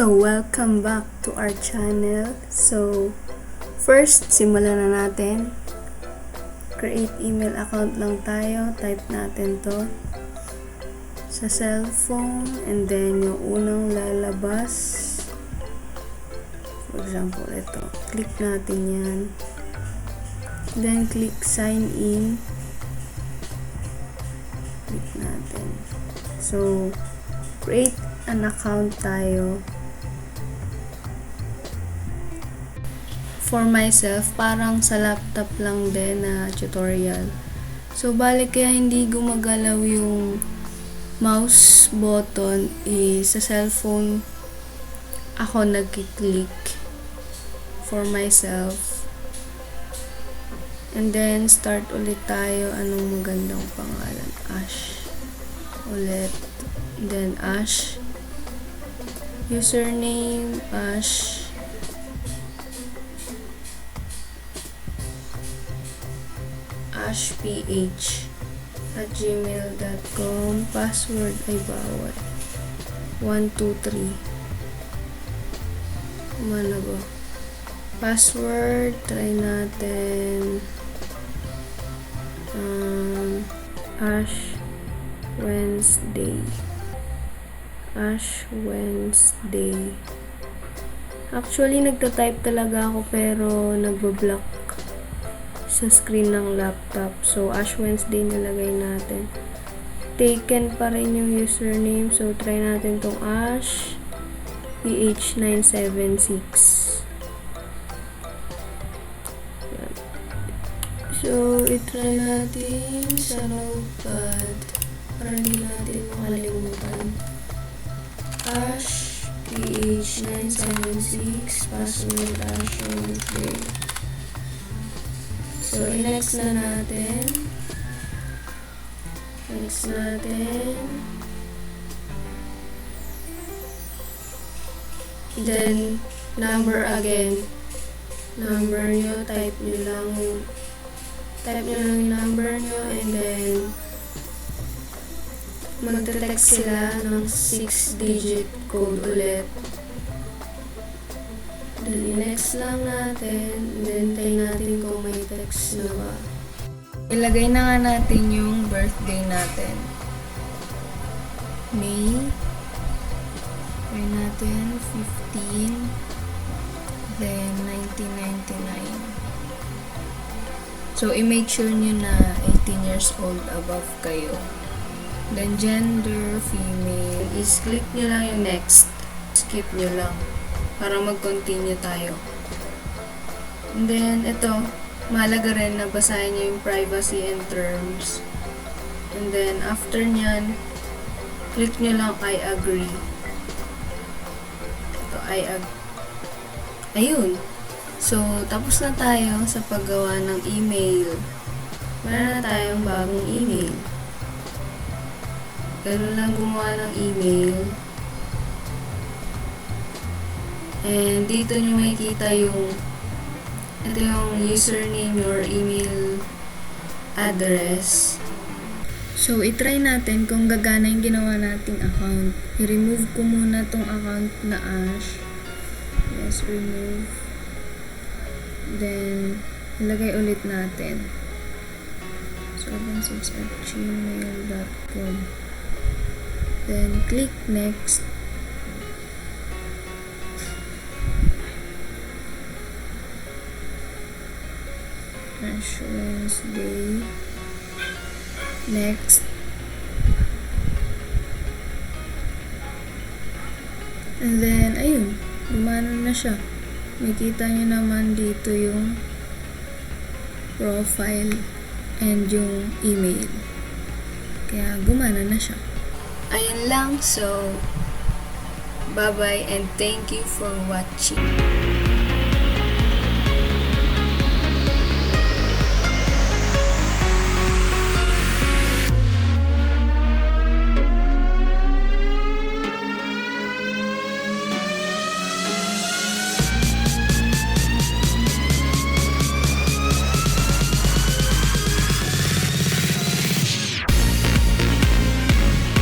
So, welcome back to our channel. So, first, simulan na natin. Create email account lang tayo. Type natin to sa cellphone, and then yung unang lalabas, for example, ito. Click natin yan. Then, click sign in. Click natin. So, create an account tayo. For myself, parang sa laptop lang din na tutorial. So, balik kaya hindi gumagalaw yung mouse button sa cellphone ako nagki-click for myself. And then, start ulit tayo. Anong magandang pangalan? Ash. Ulit. Then, Ash. Username, Ash. ashph@gmail.com. Password ay bawat 123. Kumana ba? Password, try natin Ash Wednesday. Actually, nagta-type talaga ako pero nagba-block sa screen ng laptop. So, Ash Wednesday nilagay natin. Taken pa rin yung username. So, try natin tong Ash PH976. So, itry natin sa notepad para hindi natin makalimutan. Ash PH976, password Ash Wednesday. So, next na natin. Then, number again. Number nyo, type nyo lang yung number nyo, and then, magte-text sila ng 6-digit code ulit. Then, next lang natin. Then, tayo natin kung may text na ba. Ilagay na nga natin yung birthday natin. May. Try natin. 15. Then, 1999. So, i-make sure nyo na 18 years old above kayo. Then, gender, female. Is-click nyo lang yung next. Skip nyo lang para mag-continue tayo. And then, ito, mahalaga rin na basahin nyo yung privacy and terms. And then, after nyan, click nyo lang I agree. Ito, ayun. So, tapos na tayo sa paggawa ng email. Meron na tayong bagong email. Ganun lang gumawa ng email. And dito nyo makikita yung ito yung username or email address. So, itry natin kung gagana yung ginawa nating account. I-remove ko muna tong account na Ash. Yes, remove. Then, ilagay ulit natin. 76@gmail.com. Then, click next. Ash Wednesday. Next. And then, ayun. Gumana na siya. Makita nyo naman dito yung profile and yung email. Kaya, gumana na siya. Ayun lang. So, bye-bye and thank you for watching.